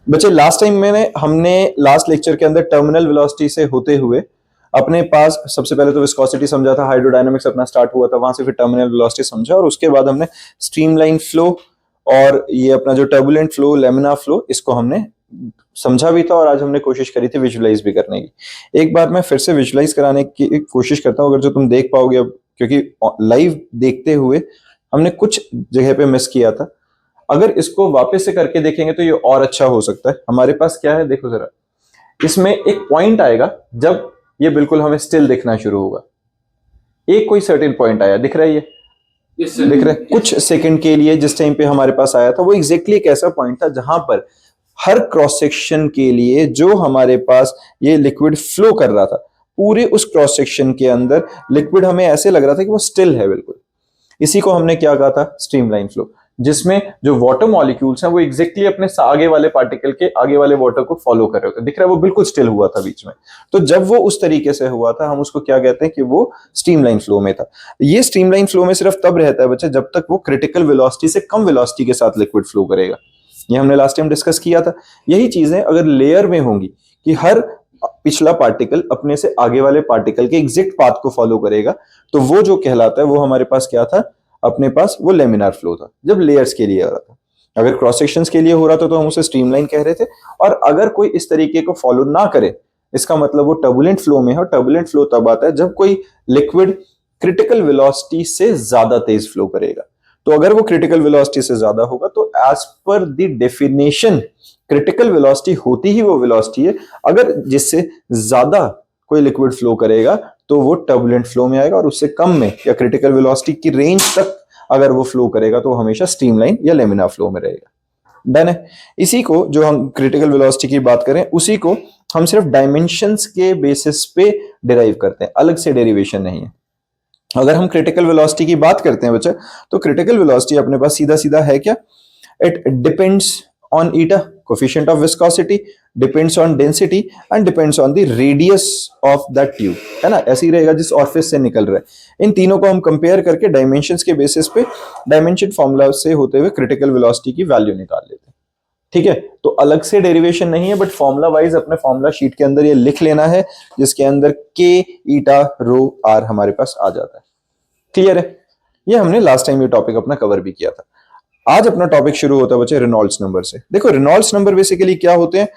बच्चे last time हमने last lecture के अंदर टर्मिनल वेलोसिटी से होते हुए अपने पास सबसे पहले तो विस्कोसिटी समझा था, हाइड्रोडायनामिक्स अपना स्टार्ट हुआ था, वहां से फिर टर्मिनल वेलोसिटी समझा और उसके बाद हमने स्ट्रीमलाइन फ्लो और ये अपना जो टर्बुलेंट फ्लो, लेमिनार फ्लो, इसको हमने समझा भी था और आज हमने कोशिश करी थी विजुलाइज भी करने की। एक बार मैं फिर से विजुलाइज कराने की कोशिश करता हूँ, अगर जो तुम देख पाओगे अब, क्योंकि लाइव देखते हुए हमने कुछ जगह पे मिस किया था। अगर इसको वापस से करके देखेंगे तो ये और अच्छा हो सकता है। हमारे पास क्या है, देखो जरा, इसमें एक पॉइंट आएगा जब ये बिल्कुल हमें स्टिल दिखना शुरू होगा। एक कोई सर्टेन पॉइंट आया, दिख रहा है, ये दिख रहा है कुछ सेकंड के लिए जिस टाइम पे हमारे पास आया था, वो एग्जैक्टली एक ऐसा पॉइंट था जहां पर हर क्रॉस सेक्शन के लिए जो हमारे पास ये लिक्विड फ्लो कर रहा था, पूरे उस क्रॉस सेक्शन के अंदर लिक्विड हमें ऐसे लग रहा था कि वो स्टिल है बिल्कुल। इसी को हमने क्या कहा था, स्ट्रीमलाइन फ्लो, जिसमें जो वाटर मॉलिक्यूल्स हैं वो एग्जैक्टली अपने आगे वाले पार्टिकल के आगे वाले वाटर को फॉलो कर रहे होते हैं। दिख रहा है वो बिल्कुल स्टिल हुआ था बीच में। तो जब वो उस तरीके से हुआ था, हम उसको क्या कहते हैं कि वो स्ट्रीमलाइन फ्लो में था। ये स्ट्रीमलाइन फ्लो में सिर्फ तब रहता है बच्चे जब तक वो क्रिटिकल वेलोसिटी से कम वेलोसिटी के साथ लिक्विड फ्लो करेगा। ये हमने लास्ट टाइम डिस्कस किया था। यही चीजें अगर लेयर में होंगी कि हर पिछला पार्टिकल अपने से आगे वाले पार्टिकल के एग्जैक्ट पाथ को फॉलो करेगा, तो वो जो कहलाता है वो हमारे पास क्या था, अपने पास वो लेमिनार फ्लो था जब लेयर्स के लिए हो रहा था। अगर क्रॉस सेक्शंस के लिए हो रहा था तो हम उसे स्ट्रीमलाइन कह रहे थे। और अगर कोई इस तरीके को फॉलो ना करे, इसका मतलब वो टर्बुलेंट फ्लो में है। और टर्बुलेंट फ्लो तब आता है जब कोई लिक्विड क्रिटिकल वेलोसिटी से ज्यादा तेज फ्लो करेगा। तो अगर वो क्रिटिकल वेलोसिटी से ज्यादा होगा तो as per the definition critical velocity होती ही वो वेलोसिटी है, अगर जिससे ज्यादा कोई लिक्विड फ्लो करेगा तो वो टर्बुलेंट फ्लो में आएगा, और उससे कम में या क्रिटिकल वेलोसिटी की रेंज तक अगर वो फ्लो करेगा तो वो हमेशा स्ट्रीमलाइन या लेमिनार फ्लो में रहेगा। डन है। इसी को जो हम क्रिटिकल वेलोसिटी की बात करें, उसी को हम सिर्फ डायमेंशंस के बेसिस पे डिराइव करते हैं, अलग से डेरिवेशन नहीं है। अगर हम क्रिटिकल वेलोसिटी की बात करते हैं बच्चा, तो क्रिटिकल वेलोसिटी अपने पास सीधा सीधा है क्या, it depends on eta, coefficient of viscosity, depends on density and depends on the radius of that tube, है ना। ऐसे ही रहेगा जिस ऑरिफिस से निकल रहा है। इन तीनों को हम कंपेयर करके डायमेंशंस के बेसिस पे डायमेंशन फॉर्मूला से होते हुए क्रिटिकल वेलोसिटी की वैल्यू निकाल लेते हैं। ठीक है, तो अलग से डेरिवेशन नहीं है, बट फॉर्मूला वाइज अपने फॉर्मूला शीट के अंदर ये लिख लेना है, जिसके अंदर के ईटा रो आर हमारे पास आ जाता है। क्लियर है। ये हमने लास्ट टाइम ये टॉपिक अपना कवर भी किया था। आज अपना टॉपिक शुरू होता है बच्चे रेनॉल्ड्स नंबर से। देखो रेनॉल्ड्स नंबर बेसिकली क्या होते हैं,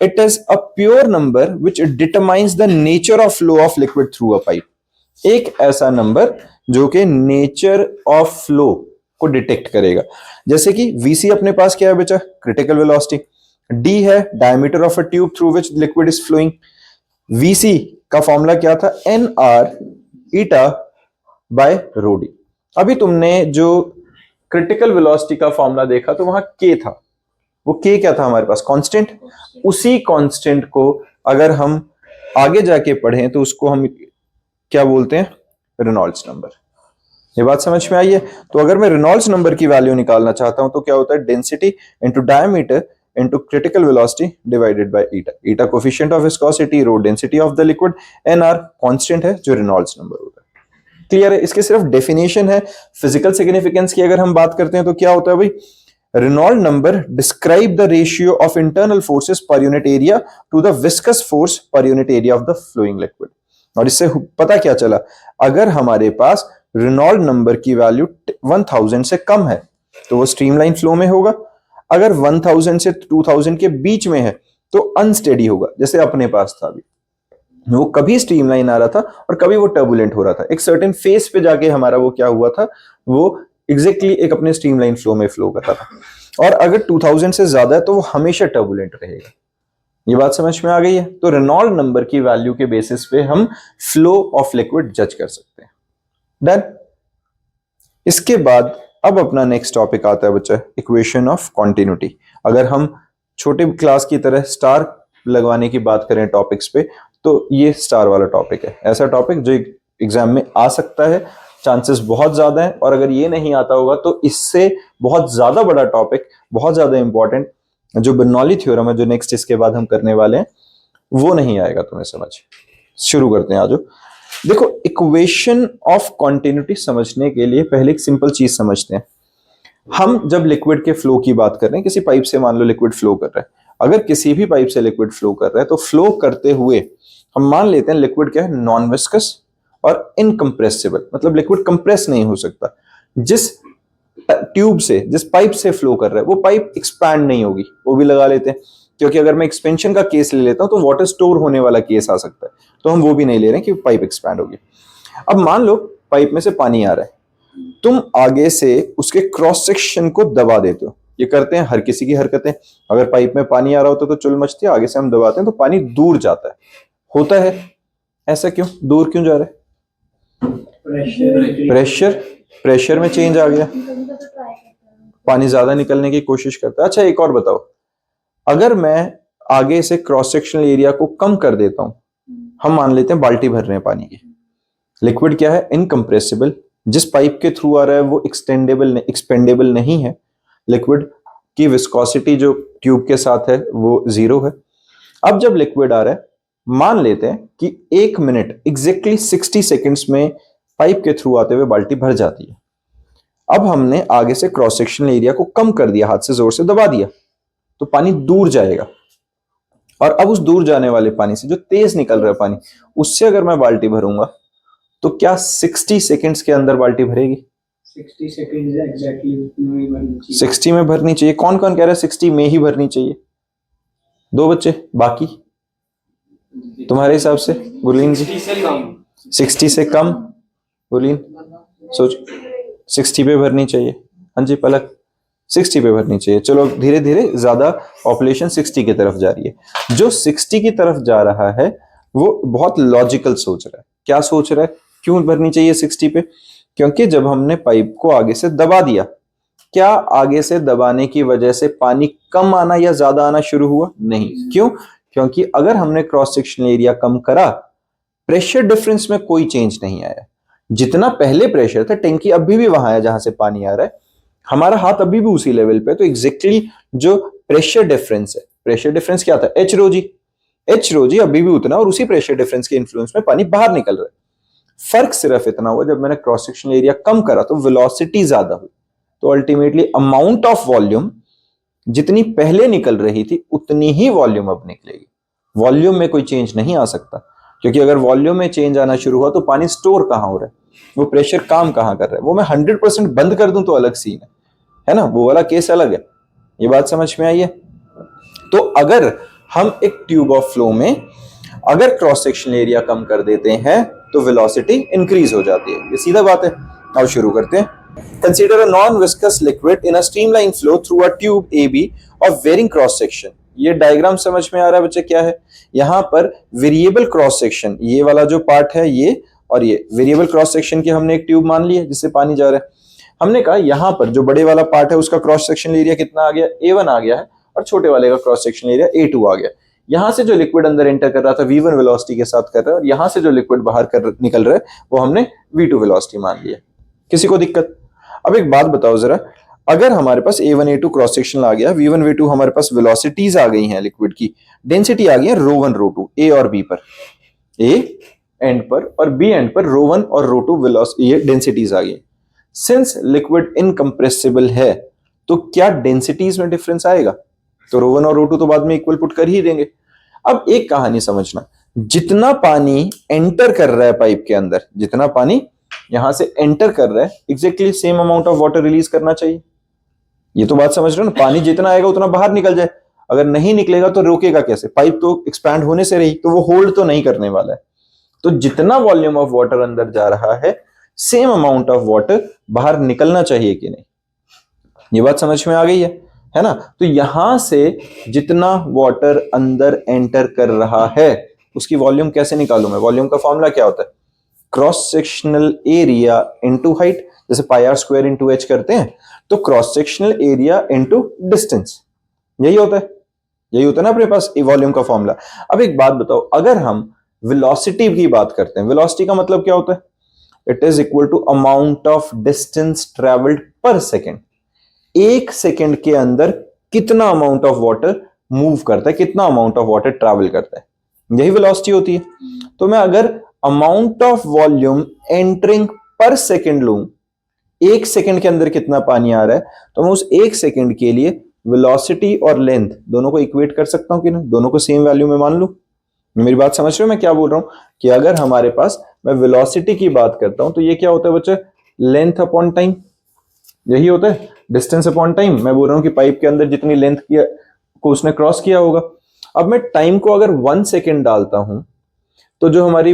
it is a pure number which determines the nature of flow of liquid through a pipe. एक ऐसा नंबर जो कि नेचर ऑफ फ्लो को डिटेक्ट करेगा। जैसे कि वीसी अपने पास क्या है बच्चा, क्रिटिकल वेलोसिटी, डी है diameter of a tube through which liquid is flowing. VC का फॉर्मूला क्या था, N R eta by rho D. अभी तुमने जो क्रिटिकल वेलोसिटी का फॉर्मूला देखा तो वहां के था, वो के क्या था हमारे पास, कांस्टेंट। उसी कांस्टेंट को अगर हम आगे जाके पढ़ें तो उसको हम क्या बोलते हैं, रेनॉल्ड्स नंबर। ये बात समझ में आई है। तो अगर मैं रेनॉल्ड्स नंबर की वैल्यू निकालना चाहता हूं तो क्या होता है, density into diameter into critical velocity divided by eta. Eta coefficient of viscosity, rho density of the liquid, N R constant है जो रेनॉल्ड्स नंबर होता है। क्लियर है। इसके सिर्फ डेफिनेशन है। फिजिकल सिग्निफिकेंस की अगर हम बात करते हैं तो क्या होता है भाई, Reynold number describe the ratio of internal forces per unit area to the viscous force per unit area of the flowing liquid. और इससे पता क्या चला, अगर हमारे पास रेनॉल्ड नंबर की वैल्यू 1000 से कम है तो वो स्ट्रीमलाइन फ्लो में होगा। अगर 1000 से 2000 के बीच में है तो अनस्टेडी होगा, जैसे अपने पास था अभी, वो कभी स्ट्रीमलाइन आ रहा था और कभी वो टर्बुलेंट हो रहा था। एक सर्टेन फेस पे जाके हमारा वो क्या हुआ था, वो एग्जैक्टली एक अपने स्ट्रीमलाइन फ्लो में फ्लो करता था। और अगर 2000 से ज्यादा है तो वो हमेशा टर्बुलेंट रहेगा। ये बात समझ में आ गई है। तो रेनॉल्ड नंबर की वैल्यू के बेसिस पे हम फ्लो ऑफ लिक्विड जज कर सकते हैं। डन। इसके बाद अब अपना नेक्स्ट टॉपिक आता है बच्चा, इक्वेशन ऑफ कॉन्टिन्यूटी। अगर हम छोटे क्लास की तरह स्टार लगवाने की बात करें टॉपिक्स पे, तो ये स्टार वाला टॉपिक है, ऐसा टॉपिक जो एग्जाम में आ सकता है, चांसेस बहुत ज्यादा है। और अगर ये नहीं आता होगा तो इससे बहुत ज्यादा बड़ा टॉपिक, बहुत ज्यादा इंपॉर्टेंट, जो बर्नौली थ्योरम है, जो नेक्स्ट इसके बाद हम करने वाले हैं, वो नहीं आएगा तुम्हें समझ। शुरू करते हैं। आज देखो, इक्वेशन ऑफ कॉन्टिन्यूटी समझने के लिए पहले एक सिंपल चीज समझते हैं। हम जब लिक्विड के फ्लो की बात कर रहे हैं, किसी पाइप से मान लो लिक्विड फ्लो कर रहा है, अगर किसी भी पाइप से लिक्विड फ्लो कर रहा है तो फ्लो करते हुए हम मान लेते हैं लिक्विड क्या है, नॉन विस्कस और इनकंप्रेसिबल, मतलब लिक्विड कंप्रेस नहीं हो सकता। जिस ट्यूब से, जिस पाइप से फ्लो कर रहा है वो पाइप एक्सपैंड नहीं होगी, वो भी लगा लेते हैं, क्योंकि अगर मैं एक्सपेंशन का केस ले लेता हूं तो वाटर स्टोर होने वाला केस आ सकता है, तो हम वो भी नहीं ले रहे हैं कि पाइप एक्सपैंड होगी। अब मान लो पाइप में से पानी आ रहा है, तुम आगे से उसके क्रॉस सेक्शन को दबा देते हो। ये करते हैं हर किसी की हरकतें, अगर पाइप में पानी आ रहा होता तो चुल मचती है, आगे से हम दबाते हैं तो पानी दूर जाता है, होता है ऐसा क्यों, दूर क्यों जा रहा है? प्रेशर, प्रेशर में चेंज आ गया, पानी ज्यादा निकलने की कोशिश करता है। अच्छा एक और बताओ, अगर मैं आगे से क्रॉस सेक्शनल एरिया को कम कर देता हूं, हम मान लेते हैं बाल्टी भर रहे हैं पानी की, लिक्विड क्या है, इनकंप्रेसिबल, जिस पाइप के थ्रू आ रहा है वो एक्सपेंडेबल नहीं है, लिक्विड की विस्कोसिटी जो ट्यूब के साथ है वो 0 है। अब जब लिक्विड आ रहा है, मान लेते हैं कि 1 मिनट एग्जैक्टली 60 सेकेंड्स में पाइप के थ्रू आते हुए बाल्टी भर जाती है। अब हमने आगे से क्रॉस सेक्शनल एरिया को कम कर दिया, हाथ से जोर से दबा दिया, तो पानी दूर जाएगा, और अब उस दूर जाने वाले पानी से जो तेज निकल रहा है पानी, उससे अगर मैं बाल्टी भरूंगा तो क्या 60 सेकेंड्स के अंदर बाल्टी भरेगी? 60 सेकेंड्स एग्जैक्टली में भरनी चाहिए। 60 में भरनी चाहिए। कौन कौन कह रहा है 60 में ही भरनी चाहिए? 2 बच्चे, बाकी तुम्हारे हिसाब से? गुरलीन जी 60 से कम, गुरलीन सोच 60 पे भरनी चाहिए। हाँ जी पलक 60 पे भरनी चाहिए। चलो धीरे धीरे ज्यादा पॉपुलेशन 60 की तरफ जा रही है। जो 60 की तरफ जा रहा है वो बहुत लॉजिकल सोच रहा है। क्या सोच रहा है, क्यों भरनी चाहिए 60 पे? क्योंकि जब हमने पाइप को आगे से दबा दिया, क्या आगे से दबाने की वजह से पानी कम आना या ज्यादा आना शुरू हुआ? नहीं। क्यों? क्योंकि अगर हमने क्रॉस सेक्शनल एरिया कम करा, प्रेशर डिफरेंस में कोई चेंज नहीं आया। जितना पहले प्रेशर था, टैंकी अभी भी वहां है जहां से पानी आ रहा है, हमारा हाथ अभी भी उसी लेवल पे। तो एग्जैक्टली जो प्रेशर डिफरेंस है, प्रेशर डिफरेंस क्या था? एच रो जी, एच रो जी अभी भी उतना, और उसी प्रेशर डिफरेंस के इन्फ्लुएंस में पानी बाहर निकल रहा है। फर्क सिर्फ इतना हुआ, जब मैंने क्रॉस सेक्शनल एरिया कम करा तो वेलोसिटी ज्यादा हुई, तो अल्टीमेटली अमाउंट ऑफ वॉल्यूम जितनी पहले निकल रही थी उतनी ही वॉल्यूम अब निकलेगी। वॉल्यूम में कोई चेंज नहीं आ सकता, क्योंकि अगर वॉल्यूम में चेंज आना शुरू हुआ तो पानी स्टोर कहां हो रहा है, वो प्रेशर काम कहां कर रहा है। वो मैं 100% बंद कर दूं तो अलग सीन है ना, वो वाला केस अलग है। ये बात समझ में आई है? तो अगर हम एक ट्यूब ऑफ फ्लो में अगर क्रॉस सेक्शनल एरिया कम कर देते हैं तो वेलोसिटी इंक्रीज हो जाती है, ये सीधा बात है। अब शुरू करते हैं। Consider a non viscous liquid in a streamline flow through a tube AB of varying cross section. ये डायग्राम समझ में आ रहा है बच्चे? क्या है यहां पर? वेरिएबल क्रॉस सेक्शन, ये वाला जो पार्ट है ये, और ये वेरिएबल क्रॉस सेक्शन की हमने एक ट्यूब मान ली है जिससे पानी जा रहा है। हमने कहा यहां पर जो बड़े वाला पार्ट है उसका क्रॉस सेक्शनल एरिया कितना आ गया? A1 आ गया है, और छोटे वाले का क्रॉस सेक्शनल एरिया A2 आ गया। यहां से जो लिक्विड अंदर एंटर कर रहा था V1 वेलोसिटी के साथ कर रहा है, और यहां से जो लिक्विड बाहर कर निकल रहा है वो हमने V2 वेलोसिटी मान लिया। किसी को दिक्कत? अब एक बात बताओ जरा, अगर हमारे पास A1 A2 क्रॉस सेक्शन आ गया, V1 V2 हमारे पास वेलोसिटीज आ गई हैं, लिक्विड की डेंसिटी आ गई है ρ1 ρ2 A और B पर, A एंड पर और B एंड पर ρ1 और ρ2 वेलोसिटी, ये डेंसिटीज आ गई। सिंस लिक्विड इनकंप्रेसिबल है तो क्या डेंसिटीज में डिफरेंस आएगा? तो ρ1 और ρ2 तो बाद में इक्वल पुट कर ही देंगे। अब एक कहानी समझना, जितना पानी एंटर कर रहा है पाइप के अंदर, जितना पानी यहां से एंटर कर रहा है, exactly same amount of water release करना चाहिए। ये तो बात समझ रहे हो ना? पानी जितना आएगा उतना बाहर निकल जाए, अगर नहीं निकलेगा तो रोकेगा कैसे? पाइप तो एक्सपैंड होने से रही, तो वो होल्ड तो नहीं करने वाला है। तो जितना वॉल्यूम ऑफ वाटर अंदर जा रहा है, सेम अमाउंट ऑफ वाटर बाहर निकलना चाहिए कि नहीं? ये बात समझ में आ गई है ना? तो यहां से जितना वाटर अंदर एंटर कर रहा है उसकी वॉल्यूम कैसे निकालूं मैं? वॉल्यूम का फॉर्मूला क्या होता है? Cross sectional area into height, जैसे पाई आर स्क्वायर इनटू एच करते हैं, तो cross sectional area into distance, यही होता है, यही होता है ना अपने पास वॉल्यूम का फॉर्मूला। अब एक बात बताओ, अगर हम वेलोसिटी की बात करते हैं, वेलोसिटी का मतलब क्या होता है? It is equal to amount of distance travelled per second. एक सेकेंड के अंदर कितना अमाउंट ऑफ वाटर मूव करता है, कितना अमाउंट ऑफ वाटर ट्रैवल करता है, यही वेलोसिटी होती है। तो मैं अगर अमाउंट ऑफ वॉल्यूम एंटरिंग पर सेकेंड लूं, एक सेकेंड के अंदर कितना पानी आ रहा है, तो मैं उस एक सेकेंड के लिए वेलोसिटी और लेंथ दोनों को इक्वेट कर सकता हूं कि नहीं, दोनों को सेम वैल्यू में मान लूं। मेरी बात समझ रहे हो मैं क्या बोल रहा हूं कि अगर हमारे पास, मैं वेलोसिटी की बात करता हूं तो ये क्या होता है बच्चे, लेंथ अपॉन टाइम, यही होता है, डिस्टेंस अपॉन टाइम। मैं बोल रहा हूं कि पाइप के अंदर जितनी लेंथ किया को उसने क्रॉस किया होगा। अब मैं टाइम को अगर 1 सेकेंड डालता हूं तो जो हमारी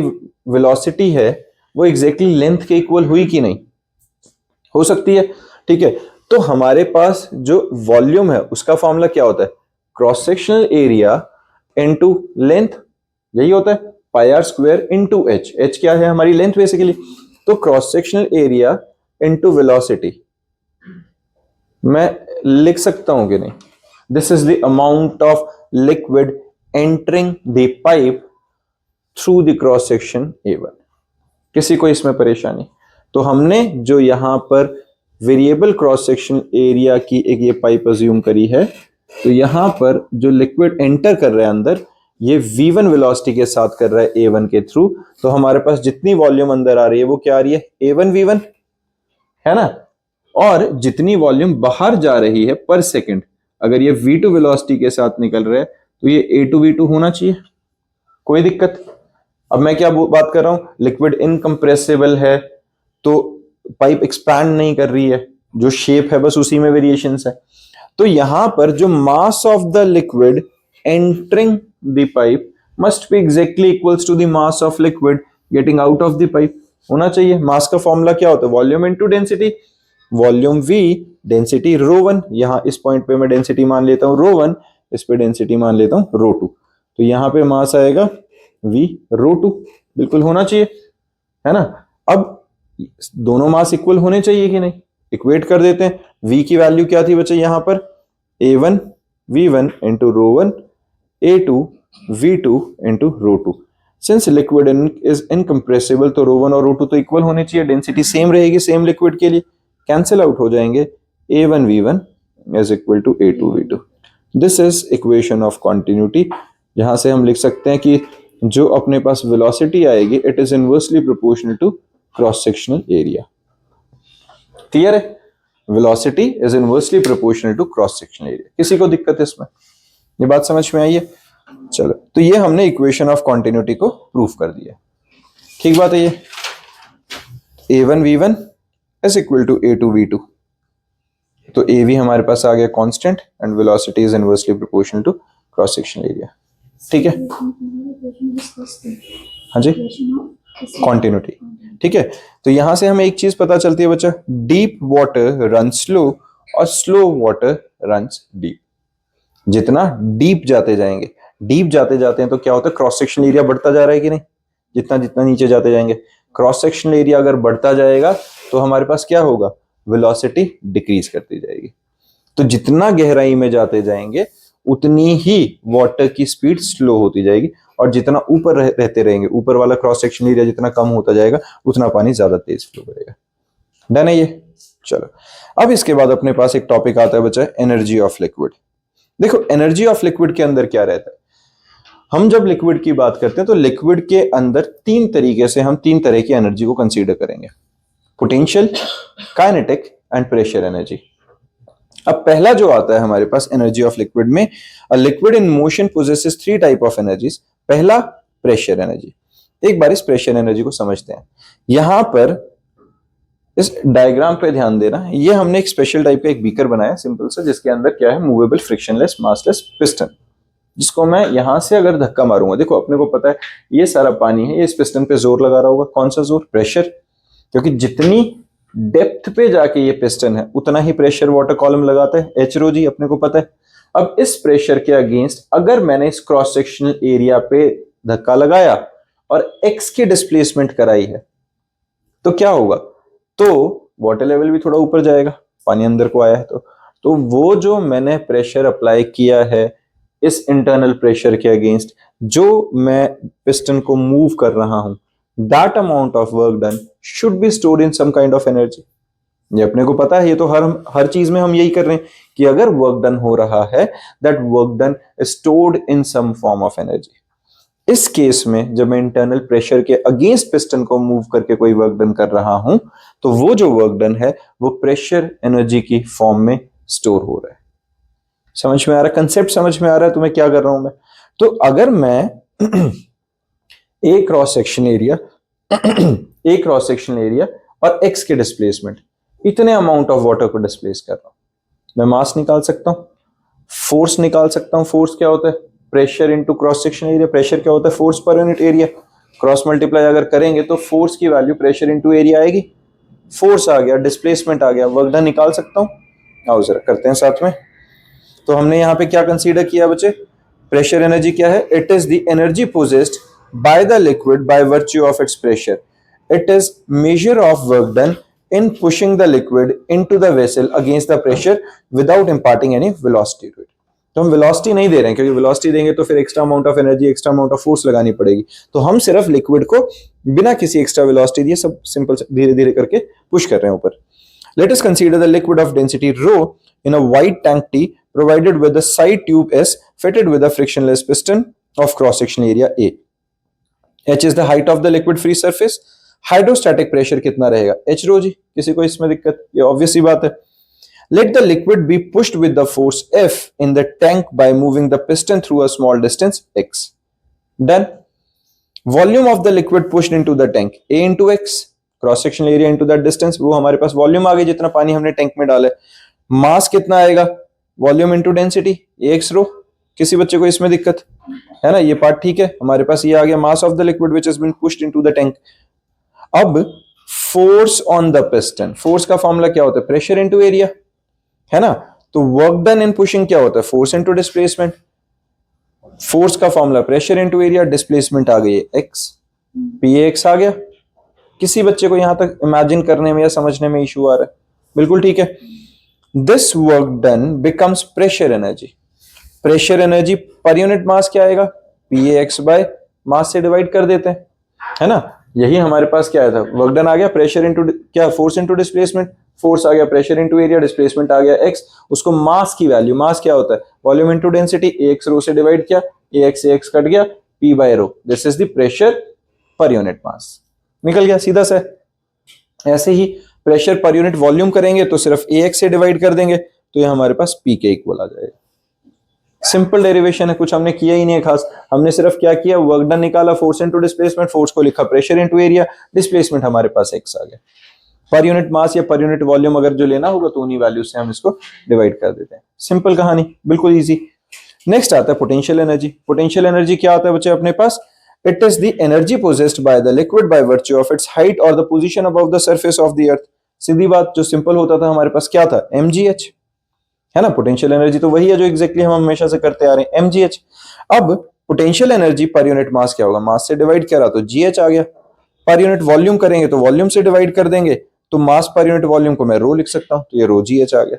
वेलोसिटी है वो एग्जैक्टली लेंथ के इक्वल हुई कि नहीं, हो सकती है, ठीक है। तो हमारे पास जो वॉल्यूम है उसका फॉर्मूला क्या होता है, cross sectional area into length, यही होता है, pi R square into H. H क्या है, हमारी लेंथ बेसिकली। तो cross sectional area into velocity मैं लिख सकता हूं कि नहीं, this is the amount of liquid entering the pipe through the cross section A1। किसी को इसमें परेशानी? तो हमने जो यहां पर वेरिएबल क्रॉस सेक्शन एरिया की एक ये पाइप अज्यूम करी है, तो यहां पर जो लिक्विड एंटर कर रहा है अंदर, ये V1 वेलोसिटी के साथ कर रहा है A1 के थ्रू। तो हमारे पास जितनी वॉल्यूम अंदर आ रही है वो क्या आ रही है, A1 V1, है ना। और जितनी वॉल्यूम बाहर जा रही है पर सेकंड, अगर ये V2 वेलोसिटी के साथ निकल रहा है तो ये A2 V2 होना चाहिए, कोई दिक्कत। अब मैं क्या बात कर रहा हूं, लिक्विड इनकंप्रेसिबल है तो पाइप एक्सपैंड नहीं कर रही है, जो शेप है बस उसी में वेरिएशंस है। तो यहां पर जो mass of the liquid entering the pipe must be exactly equals to the mass of liquid getting out of the pipe होना चाहिए। मास का फॉर्मूला क्या होता है, volume into density, volume V, density ρ1। यहां इस पॉइंट पे मैं डेंसिटी मान लेता हूं ρ1, इस पे डेंसिटी मान लेता हूं ρ2। तो यहां पे मास आएगा V ρ2, बिल्कुल होना चाहिए, है ना। अब दोनों मास इक्वल होने चाहिए कि नहीं, इक्वेट कर देते हैं। V की वैल्यू क्या थी बच्चे यहां पर, A1 V1 into ρ1 A2 V2 into ρ2। Since liquid is incompressible तो ρ1 और ρ2 तो इक्वल होने चाहिए, डेंसिटी सेम रहेगी सेम लिक्विड के लिए, कैंसिल आउट हो जाएंगे। A1 V1 is equal to A2 V2। This is equation of continuity, जहां से हम लिख सकते हैं कि जो अपने पास वेलोसिटी आएगी it is inversely proportional to cross sectional area. Clear है, velocity is inversely proportional to cross sectional area. किसी को दिक्कत है इसमें, ये बात समझ में आई है? चलो, तो ये हमने इक्वेशन ऑफ कॉन्टिन्यूटी को प्रूफ कर दिया, ठीक बात है। ये A1 V1 is equal to A2 V2, तो AV हमारे पास आ गया constant and velocity is inversely proportional to cross sectional area, ठीक है। हाँ जी, कॉन्टिन्यूटी, ठीक है। तो यहां से हमें एक चीज पता चलती है बच्चा, डीप वाटर रन स्लो और स्लो वाटर रन्स डीप। जितना डीप जाते जाएंगे, डीप जाते जाते हैं तो क्या होता है, क्रॉस सेक्शनल एरिया बढ़ता जा रहा है कि नहीं, जितना जितना नीचे जाते जाएंगे क्रॉस सेक्शनल एरिया अगर बढ़ता जाएगा तो हमारे पास क्या होगा, वेलोसिटी डिक्रीज करती जाएगी। तो जितना गहराई में जाते जाएंगे उतनी ही वाटर की स्पीड स्लो होती जाएगी, और जितना ऊपर रहते रहेंगे, ऊपर वाला क्रॉस सेक्शन एरिया जितना कम होता जाएगा उतना पानी ज्यादा तेज फ्लो करेगा। डन है ये। चलो, अब इसके बाद अपने पास एक टॉपिक आता है बच्चा, एनर्जी ऑफ लिक्विड। देखो, एनर्जी ऑफ लिक्विड के अंदर क्या रहता है, हम जब लिक्विड की बात करते हैं तो लिक्विड के अंदर तीन तरीके से हम तीन तरह की एनर्जी को कंसीडर करेंगे, potential, kinetic and pressure energy. अब पहला जो आता है हमारे पास एनर्जी ऑफ लिक्विड में, a liquid in motion possesses three type of energies. पहला प्रेशर एनर्जी। एक बार इस प्रेशर एनर्जी को समझते हैं। यहां पर इस डायग्राम पे ध्यान देना, ये हमने एक स्पेशल टाइप का एक बीकर बनाया सिंपल सा, जिसके अंदर क्या है, मूवेबल फ्रिक्शनलेस मासलेस पिस्टन, जिसको मैं यहां से अगर धक्का मारूंगा, देखो अपने को पता है ये सारा पानी है, ये इस पिस्टन पे जोर लगा रहा होगा, कौन सा जोर, प्रेशर, क्योंकि जितनी डेप्थ पे जाके ये पिस्टन है उतना ही प्रेशर वाटर कॉलम लगाता है, एच रो जी अपने को पता है। अब इस प्रेशर के अगेंस्ट अगर मैंने इस क्रॉस सेक्शनल एरिया पे धक्का लगाया और एक्स की डिस्प्लेसमेंट कराई है तो क्या होगा, तो वाटर लेवल भी थोड़ा ऊपर जाएगा, पानी अंदर को आया है तो वो जो मैंने प्रेशर अप्लाई किया है इस इंटरनल प्रेशर के अगेंस्ट, जो मैं पिस्टन को मूव कर रहा हूं, that amount of work done should be stored in some kind of energy। ये अपने को पता है, ये तो हर चीज में हम यही कर रहे हैं कि अगर वर्क डन हो रहा है, that work done is stored in some form of energy। इस केस में जब मैं इंटरनल प्रेशर के अगेंस्ट पिस्टन को मूव करके कोई वर्क डन कर रहा हूं, तो वो जो वर्क डन है वो प्रेशर एनर्जी की फॉर्म में स्टोर हो रहा है। समझ में आ रहा है? कंसेप्ट समझ में आ रहा है तुम्हें क्या कर रहा हूं मैं? तो अगर मैं A cross section area A cross section area और एक्स के डिस्प्लेसमेंट, इतने अमाउंट ऑफ वाटर को डिस्प्लेस कर रहा हूं, मैं मास निकाल सकता हूं, फोर्स निकाल सकता हूं। फोर्स क्या होता है? Pressure into cross section area. Pressure क्या होता है? Force per unit area. Cross multiply अगर करेंगे तो फोर्स की वैल्यू प्रेशर इनटू एरिया आएगी। फोर्स आ गया, डिस्प्लेसमेंट आ गया, वर्क डन निकाल सकता हूं। आओ जरा करते हैं साथ में। तो हमने यहां पे क्या कंसीडर किया बच्चे? प्रेशर एनर्जी क्या है? It is the energy possessed by the liquid by virtue of it's pressure. It is measure of work done in pushing the liquid into the vessel against the pressure without imparting any velocity to it। तो हम velocity नहीं दे रहे हैं, क्योंकि velocity देंगे तो फिर extra amount of energy, extra amount of force लगानी पड़ेगी। तो हम सिर्फ लिक्विड को बिना किसी एक्स्ट्रा वेलोसिटी दिए सब सिंपल धीरे धीरे करके पुश कर रहे हैं ऊपर। Late us consider the liquid of density rho in a wide tank T provided with the side tube S fitted with a frictionless piston of cross section area A. H is the height of the liquid free surface. Hydrostatic pressure कितना रहेगा? H रो जी। किसी को इसमें दिक्कत? ये obvious सी बात है। Let the liquid be pushed with the force F in the tank by moving the piston through a small distance x. Done. Volume of the liquid pushed into the tank A into x, cross section area into that distance. वो हमारे पास volume आ गई जितना पानी हमने tank में डाला है। मास कितना आएगा? Volume into density A X रो। किसी बच्चे को इसमें दिक्कत है ना? ये पार्ट ठीक है। हमारे पास ये आ गया mass of the liquid which has been pushed into the tank. अब force on the piston, force का फॉर्मूला क्या होता है? प्रेशर इनटू एरिया, है ना? तो वर्क डन इन पुशिंग क्या होता है? Force into displacement. फोर्स का formula pressure into area, displacement आ गई एक्स, पी एक्स आ गया। किसी बच्चे को यहां तक इमेजिन करने में या समझने में इशू आ रहा है? बिल्कुल ठीक है। This work done becomes pressure energy. Pressure energy per unit मास क्या आएगा? पी एक्स बाय मास से डिवाइड कर देते हैं, है ना? यही हमारे पास क्या आया था? वर्क डन आ गया, प्रेशर इनटू क्या? Force into displacement. फोर्स आ गया, प्रेशर इनटू एरिया, डिस्प्लेसमेंट आ गया एक्स। उसको मास की वैल्यू, मास क्या होता है? Volume into density, A X rho से डिवाइड किया, ए एक्स कट गया, P by rho. This is the pressure per unit mass. निकल गया सीधा सा। ऐसे ही प्रेशर पर यूनिट वॉल्यूम करेंगे तो सिर्फ ए एक्स से डिवाइड कर देंगे, तो ये हमारे पास पी के इक्वल आ जाएगा। सिंपल डेरिवेशन है, कुछ हमने किया ही नहीं है खास। हमने सिर्फ क्या किया? वर्क डन निकाला, फोर्स इनटू डिस्प्लेसमेंट, फोर्स को लिखा प्रेशर इनटू एरिया, डिस्प्लेसमेंट हमारे पास एक्स आ गया। पर यूनिट मास या पर यूनिट वॉल्यूम अगर जो लेना होगा तो उन्हीं वैल्यू से हम इसको डिवाइड कर देते हैं। सिंपल कहानी, बिल्कुल इजी। नेक्स्ट आता है पोटेंशियल एनर्जी। पोटेंशियल एनर्जी क्या आता है बच्चे अपने पास? It is the energy possessed by the liquid by virtue of its height और the position above the surface of the earth. सीधी बात, जो सिंपल होता था हमारे पास क्या था? mgh, है ना? पोटेंशियल एनर्जी तो वही है जो एग्जैक्टली हम हमेशा से करते आ रहे हैं, mgh। अब पोटेंशियल एनर्जी पर यूनिट मास क्या होगा? मास से डिवाइड करा तो gh आ गया। पर यूनिट वॉल्यूम करेंगे तो वॉल्यूम से डिवाइड कर देंगे, तो मास पर यूनिट वॉल्यूम को मैं रो लिख सकता हूं, तो ये रो gh आ गया।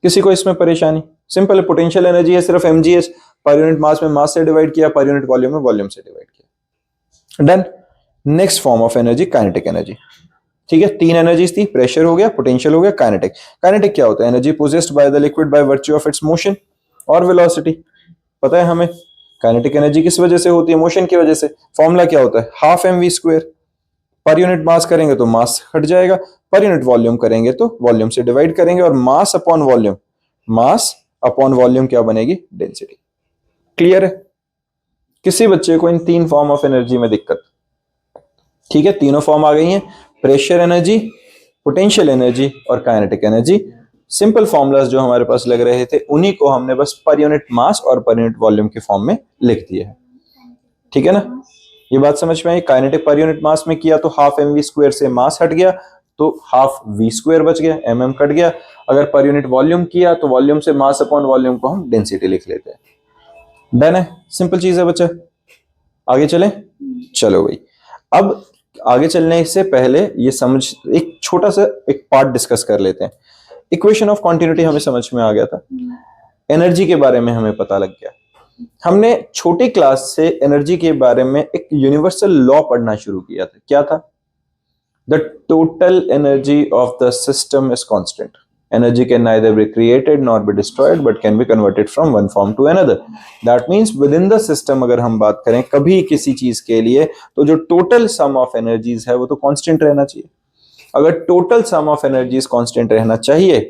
किसी को इसमें परेशानी? सिंपल है, पोटेंशियल एनर्जी है सिर्फ mgh, पर यूनिट मास में मास से डिवाइड किया, पर यूनिट वॉल्यूम में वॉल्यूम से डिवाइड किया। Done. Next form of energy kinetic energy. ठीक है, तीन एनर्जीज थी, प्रेशर हो गया, पोटेंशियल हो गया, काइनेटिक। काइनेटिक क्या होता है? Energy possessed by the liquid by virtue of it's motion और वेलोसिटी। पता है हमें काइनेटिक एनर्जी किस वजह से होती है? मोशन की वजह से। फॉर्मूला क्या होता है? Half mv square. पर यूनिट मास करेंगे तो मास हट जाएगा, पर यूनिट वॉल्यूम करेंगे तो वॉल्यूम से डिवाइड करेंगे, और mass upon volume, mass upon volume क्या बनेगी? डेंसिटी। क्लियर है? किसी बच्चे को इन तीन फॉर्म ऑफ एनर्जी में दिक्कत? ठीक है, तीनों फॉर्म आ गई हैं, प्रेशर एनर्जी, पोटेंशियल एनर्जी और काइनेटिक एनर्जी। सिंपल फॉर्मूलाज जो हमारे पास लग रहे थे उन्हीं को हमने बस पर यूनिट मास और पर यूनिट वॉल्यूम के फॉर्म में लिख दिया है। ठीक है ना? ये बात समझ में आई? काइनेटिक पर यूनिट मास में किया तो हाफ mv स्क्वायर से मास हट गया, तो हाफ v स्क्वायर बच गया, mm कट गया। अगर पर यूनिट वॉल्यूम किया तो वॉल्यूम से मास अपॉन वॉल्यूम को हम डेंसिटी लिख लेते हैं। डन है, सिंपल चीज है बच्चा। आगे चलें? चलो भाई, अब आगे चलने से पहले ये समझ, एक छोटा सा एक पार्ट डिस्कस कर लेते हैं। इक्वेशन ऑफ कॉन्टिन्यूटी हमें समझ में आ गया था, एनर्जी के बारे में हमें पता लग गया। हमने छोटी क्लास से एनर्जी के बारे में एक यूनिवर्सल लॉ पढ़ना शुरू किया था। क्या था? The total energy of the system is constant. Energy can neither be created nor be destroyed but can be converted from one form to another. That means within the system अगर हम बात करें कभी किसी चीज के लिए, तो जो टोटल सम ऑफ एनर्जीज है वो तो कांस्टेंट रहना चाहिए। अगर total sum of energies constant रहना चाहिए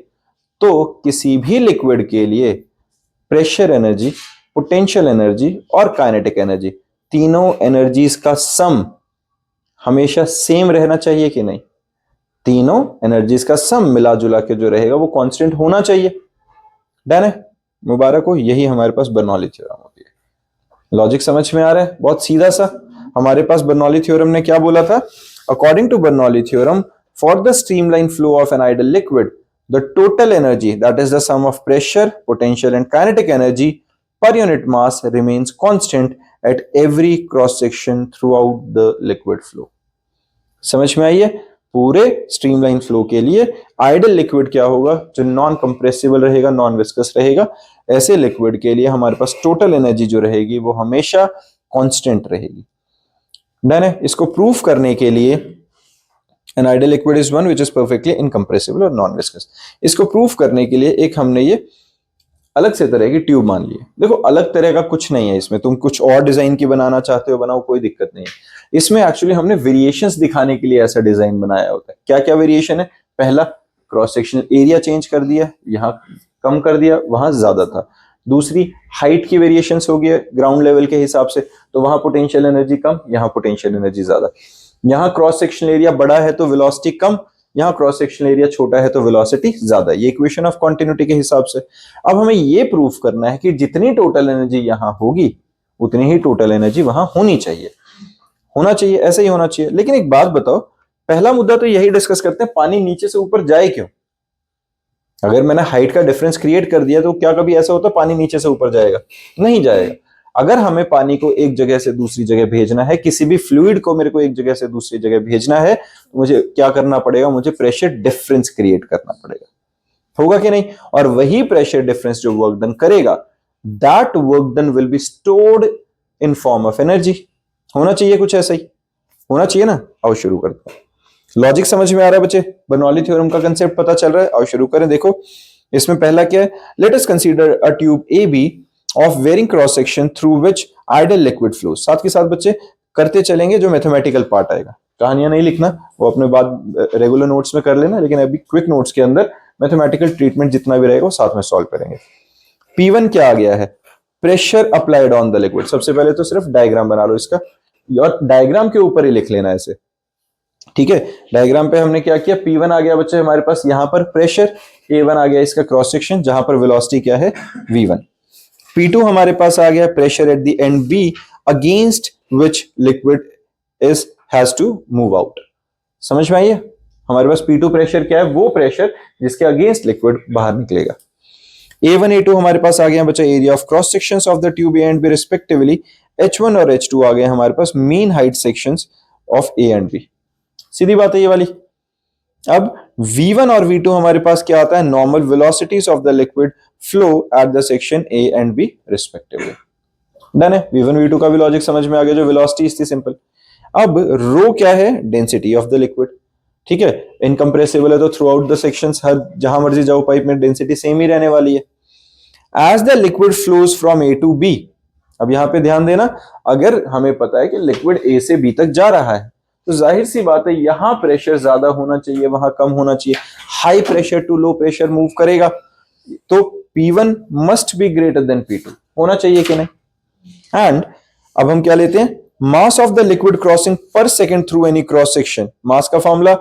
तो किसी भी लिक्विड के लिए प्रेशर एनर्जी, पोटेंशियल एनर्जी और काइनेटिक एनर्जी, तीनों एनर्जीज का सम हमेशा सेम रहना चाहिए कि नहीं? तीनों एनर्जीज का सम मिला जुला के जो रहेगा वो कांस्टेंट होना चाहिए। डन है, मुबारक हो, यही हमारे पास बर्नौली थ्योरम होती है। लॉजिक समझ में आ रहा है? बहुत सीधा सा। हमारे पास बर्नौली थ्योरम ने क्या बोला था? According to Bernoulli theorem, for the streamline flow of an ideal liquid, the total energy that is the sum of pressure, potential and kinetic energy per unit mass remains constant at every cross section throughout the liquid flow. समझ में आई है? पूरे streamline flow के लिए idol liquid क्या होगा? जो non compressible रहेगा, नॉन विस्कस रहेगा। ऐसे लिक्विड के लिए हमारे पास टोटल एनर्जी जो रहेगी वो हमेशा कांस्टेंट रहेगी। डन है। इसको प्रूफ करने के लिए an ideal liquid is one which is perfectly incompressible और नॉन विस्कस। इसको प्रूफ करने के लिए एक हमने ये अलग से तरह की ट्यूब मान ली है। देखो अलग तरह का कुछ नहीं है इसमें, तुम कुछ और डिजाइन की बनाना चाहते हो बनाओ, कोई दिक्कत नहीं है। इसमें एक्चुअली हमने वेरिएशंस दिखाने के लिए ऐसा डिजाइन बनाया होता है। क्या क्या वेरिएशन है? पहला, क्रॉस सेक्शनल एरिया चेंज कर दिया, यहाँ कम कर दिया, वहां ज्यादा था। दूसरी, हाइट की वेरिएशंस हो गया ग्राउंड लेवल के हिसाब से, तो वहां पोटेंशियल एनर्जी कम, यहाँ पोटेंशियल एनर्जी ज्यादा। यहाँ क्रॉस सेक्शनल एरिया बड़ा है तो वेलोसिटी कम, यहाँ क्रॉस सेक्शनल एरिया छोटा है तो वेलोसिटी ज्यादा। ये इक्वेशन ऑफ कॉन्टिन्यूटी के हिसाब से। अब हमें ये प्रूफ करना है कि जितनी टोटल एनर्जी यहाँ होगी उतनी ही टोटल एनर्जी वहां होनी चाहिए। होना चाहिए, ऐसे ही होना चाहिए। लेकिन एक बात बताओ, पहला मुद्दा तो यही डिस्कस करते हैं, पानी नीचे से ऊपर जाए क्यों? अगर मैंने हाइट का डिफरेंस क्रिएट कर दिया तो क्या कभी ऐसा होता पानी नीचे से ऊपर जाएगा? नहीं जाएगा। अगर हमें पानी को एक जगह से दूसरी जगह भेजना है, किसी भी फ्लूइड को मेरे को एक जगह से दूसरी जगह भेजना है, तो मुझे क्या करना पड़ेगा? मुझे प्रेशर डिफरेंस क्रिएट करना पड़ेगा। होगा कि नहीं? और वही प्रेशर डिफरेंस जो वर्क डन करेगा, that work done will be stored in form of energy. होना चाहिए कुछ ऐसा ही, होना चाहिए ना। आओ शुरू करते हैं। लॉजिक समझ में आ रहा है बच्चे? बर्नौली थ्योरम का कंसेप्ट पता चल रहा है? आओ शुरू करें। देखो इसमें पहला क्या है? Let us consider a tube A B of varying cross section through which ideal liquid flow. साथ के साथ बच्चे करते चलेंगे, जो मैथमेटिकल पार्ट आएगा। कहानियां नहीं लिखना, वो अपने बाद रेगुलर नोट्स में कर लेना, लेकिन अभी क्विक नोट्स के अंदर मैथमेटिकल ट्रीटमेंट जितना भी रहेगा वो साथ में सॉल्व करेंगे। P1 क्या आ गया है? Pressure applied on the liquid. सबसे पहले तो सिर्फ डायग्राम बना लो इसका, और डायग्राम के ऊपर ही लिख लेना ऐसे, ठीक है। डायग्राम पे हमने क्या किया? P1 आ गया बच्चे हमारे पास, यहां पर प्रेशर, A1 आ गया इसका क्रॉस सेक्शन, जहां पर वेलोसिटी क्या है? V1। P2 हमारे पास आ गया pressure at the end B against which liquid is has to move out. समझ में आई है? हमारे पास P2 प्रेशर क्या है? वो प्रेशर जिसके अगेंस्ट लिक्विड बाहर निकलेगा। A1 A2 हमारे पास आ गया बच्चा area of cross sections of the tube A and B respectively. H1 और H2 आ गए हमारे पास mean height sections of A and B। सीधी बात है ये वाली। अब V1 और V2 हमारे पास क्या आता है? Normal velocities of the liquid flow at the section A and B respectively. Done है। V1 V2 का भी लॉजिक समझ में आ गया, जो वेलोसिटीज थी सिंपल। अब रो क्या है? डेंसिटी ऑफ द लिक्विड, ठीक है। इनकम्प्रेसिबल है तो थ्रू आउट द सेक्शंस, हर जहां मर्जी जाओ पाइप में डेंसिटी सेम ही रहने वाली है। As the liquid flows from A to B। अब यहां पे ध्यान देना, अगर हमें पता है कि लिक्विड A से B तक जा रहा है, तो जाहिर सी बात है यहां प्रेशर ज्यादा होना चाहिए, वहां कम होना चाहिए। High pressure to low pressure move करेगा, तो P1 must be greater than P2, होना चाहिए कि नहीं? एंड अब हम क्या लेते हैं? Mass of the liquid crossing per second through any cross section. Mass का formula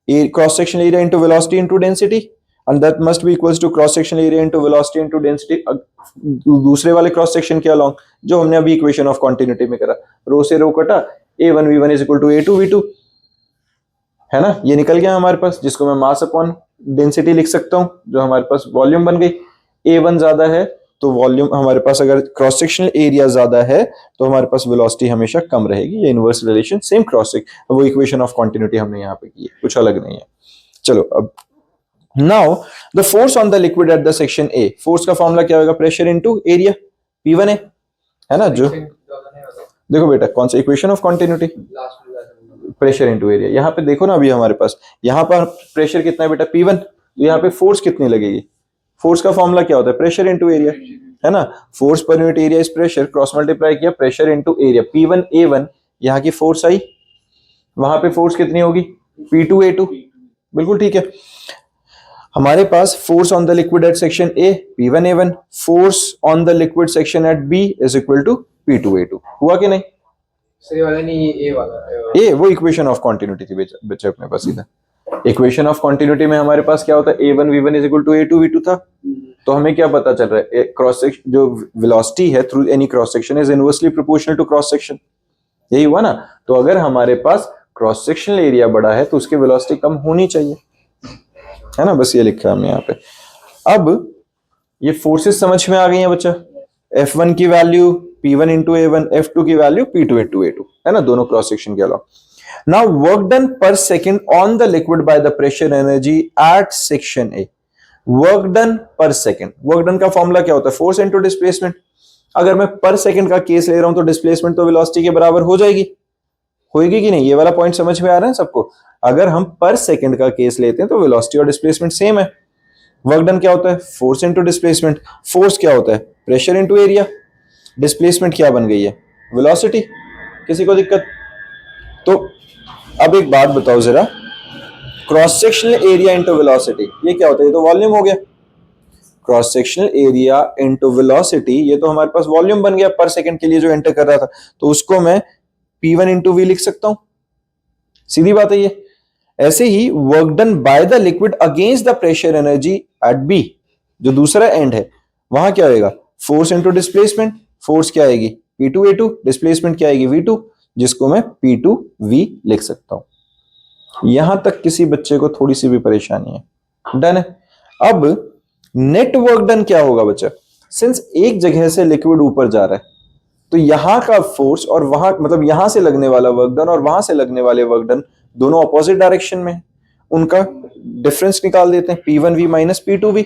cross section area into velocity into density, and that must be equals to cross section area into velocity into density. दूसरे वाले cross section के along, जो हमने अभी equation of quantity में करा, रो से रो कटा, A1 V1 is equal to A2 V2, है ना? ये निकल गया हमारे पास, जिसको मैं मास अपॉन डेंसिटी लिख सकता हूं, जो हमारे पास वॉल्यूम बन गई। A1 ज्यादा है तो वॉल्यूम हमारे पास, अगर क्रॉस सेक्शनल एरिया ज्यादा है तो हमारे पास वेलोसिटी हमेशा कम रहेगी। ये inverse relation, same cross section, वो इक्वेशन ऑफ क्वांटिटी हमने यहाँ पे की है, कुछ अलग नहीं है। चलो अब now the force on the liquid at the section A। Force का फॉर्मूला क्या होगा? प्रेशर इनटू एरिया, P1 है ना? जो देखो बेटा, कौन सा equation of continuity? Pressure into area. यहाँ पे देखो ना, अभी हमारे पास यहाँ पर प्रेशर कितना है बेटा? P1। तो यहाँ पे फोर्स कितनी लगेगी? फोर्स का फॉर्मूला क्या होता है? प्रेशर इनटू एरिया, है ना? Force per unit area is pressure, cross multiply किया pressure into area. P1 A1, यहाँ की फोर्स आई, वहां पे फोर्स कितनी होगी? P2 A2। बिल्कुल ठीक है। हमारे पास force on the liquid at section A P1A1, force on the liquid section at B is equal to P2A2। हुआ कि नहीं? सही वाला नहीं, ये वाला ए वो इक्वेशन ऑफ कॉन्टिन्यूटी थी बच्चे अपने पास। इधर इक्वेशन ऑफ कॉन्टिन्यूटी में हमारे पास क्या होता है, A1V1 is equal to A2V2 था। तो हमें क्या पता चल रहा है, क्रॉस सेक्शन जो वेलोसिटी है through any cross section is inversely proportional to cross section. यही हुआ ना। तो अगर हमारे पास क्रॉस सेक्शनल एरिया बड़ा है तो उसकी वेलोसिटी कम होनी चाहिए, है ना। बस ये लिखा है हमने यहाँ पे। अब ये फोर्सेस समझ में आ गई हैं बच्चा। F1 की value P1 into A1, F2 की वैल्यू P2 इंटू A2, है ना, दोनों क्रॉस सेक्शन के अलावा। नाउ वर्क डन पर second on the liquid by the pressure energy eight section A. Work done पर सेकेंड, वर्क डन का फॉर्मूला क्या होता है, फोर्स इंटू डिस्प्लेसमेंट। अगर मैं पर सेकेंड का केस ले रहा हूं तो डिस्प्लेसमेंट तो वेलोसिटी के बराबर हो जाएगी, होगी कि नहीं? ये वाला पॉइंट समझ में आ रहा है सबको? अगर हम पर सेकेंड का केस लेते हैं तो वेलोसिटी और डिस्प्लेसमेंट सेम है। वर्क डन क्या होता है, फोर्स इंटू डिस्प्लेसमेंट। फोर्स क्या होता है, प्रेशर इंटू एरिया। डिस्प्लेसमेंट क्या बन गई है, वेलोसिटी। किसी को दिक्कत? तो अब एक बात बताओ जरा, cross sectional area into velocity ये क्या होता है? ये तो वॉल्यूम हो गया। Cross sectional area into velocity, ये तो हमारे पास वॉल्यूम बन गया पर सेकंड के लिए जो एंटर कर रहा था। तो उसको मैं P1 इंटू V लिख सकता हूं, सीधी बात है ये। ऐसे ही work done by the liquid against the pressure energy at B, जो दूसरा एंड है, वहां क्या होगा, फोर्स इंटू डिस्प्लेसमेंट। फोर्स क्या आएगी, P2A2, डिस्प्लेसमेंट क्या आएगी, V2, जिसको मैं P2V लिख सकता हूं। यहां तक किसी बच्चे को थोड़ी सी भी परेशानी है? डन है। अब नेट वर्क डन क्या होगा बच्चा, सिंस एक जगह से लिक्विड ऊपर जा रहा है तो यहां का फोर्स और वहां, मतलब यहां से लगने वाला वर्क डन और वहां से लगने वाले वर्क डन दोनों ऑपोजिट डायरेक्शन में, उनका डिफरेंस निकाल देते हैं, P1V minus P2V।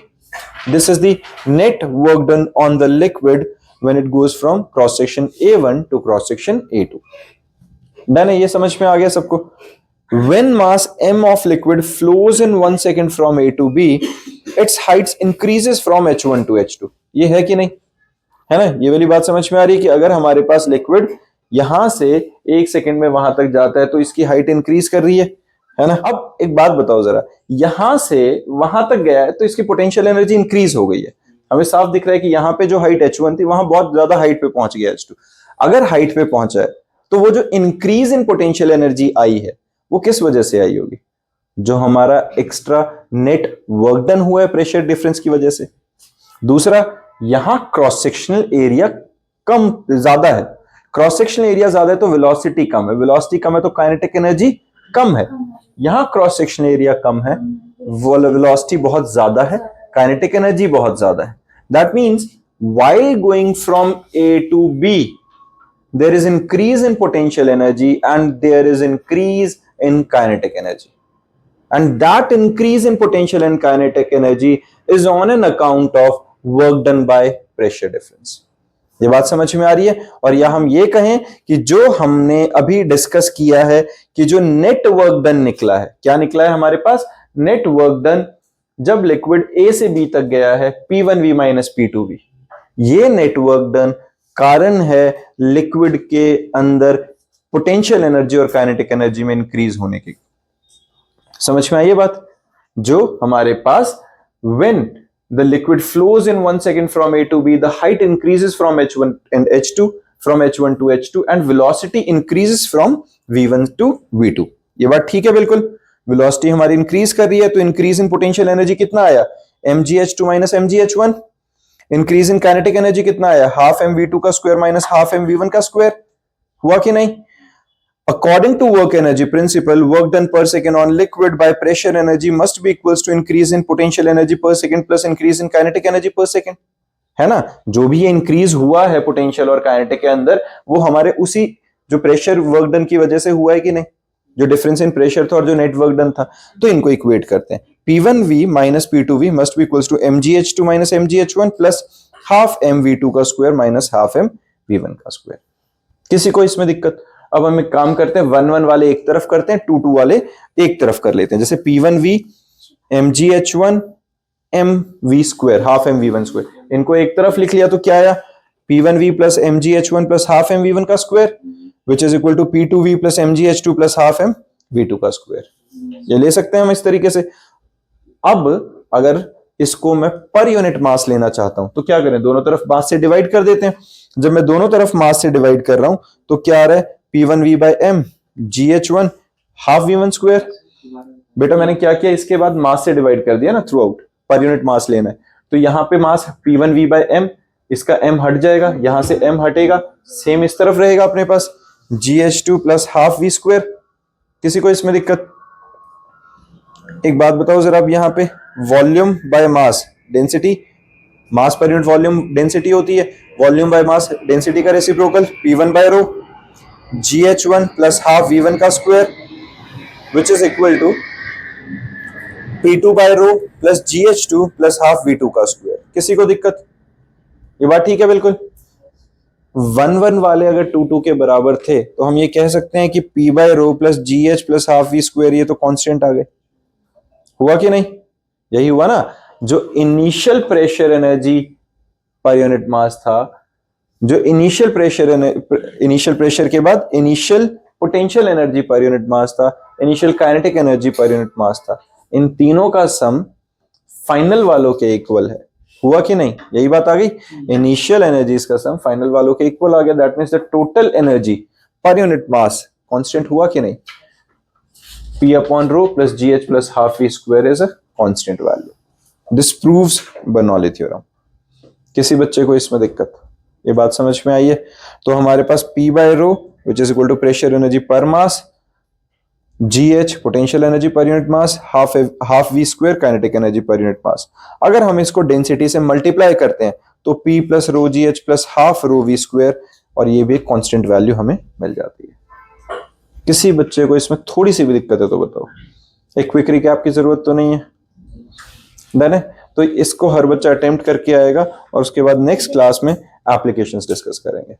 This is the net work done on the liquid when it goes from cross section A1 to cross section A2। Done है, ये समझ में आ गया सबको? When mass m of liquid flows in 1 second from A to B, its height increases from H1 to H2। ये है कि नहीं, है ना? ये वाली बात समझ में आ रही है कि अगर हमारे पास लिक्विड यहां से 1 सेकंड में वहां तक जाता है तो इसकी हाइट इंक्रीज कर रही है ना। अब एक बात बताओ जरा, यहां से वहां तक गया है तो इसकी पोटेंशियल एनर्जी इंक्रीज हो गई है। हमें साफ दिख रहा है कि यहां पे जो हाइट H1 थी वहां बहुत ज्यादा हाइट पे पहुंच गया H2। अगर हाइट पे पहुंचा है तो वो जो इंक्रीज इन पोटेंशियल एनर्जी आई है वो किस वजह से आई होगी, जो हमारा एक्स्ट्रा नेट वर्क डन हुआ है प्रेशर डिफरेंस की वजह से। दूसरा, यहां क्रॉस सेक्शनल एरिया कम ज्यादा है, क्रॉस सेक्शनल एरिया ज्यादा है तो वेलोसिटी कम है, वेलोसिटी कम है तो काइनेटिक एनर्जी कम है। यहां क्रॉस सेक्शनल एरिया कम है, वेलोसिटी बहुत ज्यादा है, काइनेटिक एनर्जी बहुत ज्यादा है। That means while going from A to B there is increase in potential energy and there is increase in kinetic energy, and that increase in potential and kinetic energy is on an account of work done by pressure difference। ये बात समझ में आ रही है? और या हम ये कहें कि जो हमने अभी डिस्कस किया है कि जो नेट वर्क डन निकला है, क्या निकला है हमारे पास, नेट वर्क डन जब लिक्विड A से B तक गया है P1V माइनस P2V। ये नेट वर्क डन कारण है लिक्विड के अंदर पोटेंशियल एनर्जी और काइनेटिक एनर्जी में इंक्रीज होने की। समझ में आई ये बात? जो हमारे पास when the liquid flows in 1 second from A to B, the height increases from H1 and H2, from H1 to H2, and velocity increases from V1 to V2। ये बात ठीक है बिल्कुल? वेलोसिटी हमारी इंक्रीज कर रही है तो इंक्रीज इन पोटेंशियल एनर्जी कितना आया, mgh2 minus mgh1। Increase in kinetic energy कितना आया, हाफ mv2 का स्क्वायर माइनस हाफ mv1 का स्क्वायर। हुआ कि नहीं? According to work energy principle, work done per second on liquid by pressure energy must be equals to increase in potential energy per second plus increase in kinetic energy per second, है ना। जो भी ये increase हुआ है potential और kinetic के अंदर वो हमारे उसी जो प्रेशर वर्क डन की वजह से हुआ है कि नहीं, जो डिफरेंस इन प्रेशर था और जो नेट वर्क डन था। तो इनको इक्वेट करते हैं, P1V minus P2V must be equals to mgh2 minus mgh1 plus half mv2 का स्क्वायर माइनस हाफ mv1 का स्क्वायर। किसी को इसमें दिक्कत? अब हम एक काम करते हैं, 1 1 वाले एक तरफ करते हैं, 2 2 वाले एक तरफ कर लेते हैं। जैसे P1V mgh1 mv square half mv1 square, इनको एक तरफ लिख लिया तो क्या आया, P1V plus mgh1 plus half mv1 का square which is equal to P2V plus mgh2 plus half mv2 का स्क्वायर। ये ले सकते हैं हम इस तरीके से। अब अगर इसको मैं पर यूनिट मास लेना चाहता हूं तो क्या करें, दोनों तरफ मास से डिवाइड कर देते हैं। जब मैं दोनों तरफ मास से डिवाइड कर रहा हूं तो क्या आ रहा है, P1V/m GH1 half V1 square. बेटा मैंने क्या किया, इसके बाद मास से डिवाइड कर दिया ना थ्रू आउट, पर यूनिट मास लेना है तो यहां पे मास P1V/m, इसका m हट जाएगा, यहां से m हटेगा, सेम इस तरफ रहेगा अपने पास GH2 plus half V square. किसी को इसमें दिक्कत? एक बात बताओ जरा, अब यहां पे volume by mass density, mass per unit volume density होती है, वॉल्यूम बाय मास डेंसिटी का reciprocal P1/ρ GH1 plus half V1 का square which is equal to P2/ρ plus GH2 plus half V2 का स्क्वायर। किसी को दिक्कत? ये बात ठीक है बिल्कुल। 1 वाले अगर 2 के बराबर थे तो हम ये कह सकते हैं कि P/ρ plus GH plus half V square, ये तो कांस्टेंट आ गए। हुआ कि नहीं? यही हुआ ना, जो initial pressure energy per unit mass था, जो इनिशियल प्रेशर के बाद initial potential energy per unit mass था, initial kinetic energy per unit mass था, इन तीनों का सम फाइनल वालों के इक्वल है। हुआ कि नहीं? यही बात आ गई। इनिशियल एनर्जीज का सम फाइनल वालों के इक्वल आ गया, that means the total energy per unit mass constant हुआ कि नहीं? P/ρ plus GH plus half V square is a constant value. This proves Bernoulli theorem. किसी बच्चे को इसमें दिक्कत? ये बात समझ में आई है? तो हमारे पास P/ρ which is equal to pressure energy per mass, GH potential energy per unit mass, half V square kinetic energy per unit mass. अगर हम इसको डेंसिटी से मल्टीप्लाई करते हैं तो P plus rho GH plus half rho V square, और ये भी एक कांस्टेंट वैल्यू हमें मिल जाती है। किसी बच्चे को इसमें थोड़ी सी भी दिक्कत है तो बताओ। एक क्विक रिकैप की जरूरत तो नहीं है? डन है? तो इसको हर बच्चा अटेम्प्ट करके आएगा और उसके बाद नेक्स्ट क्लास में एप्लीकेशंस डिस्कस करेंगे।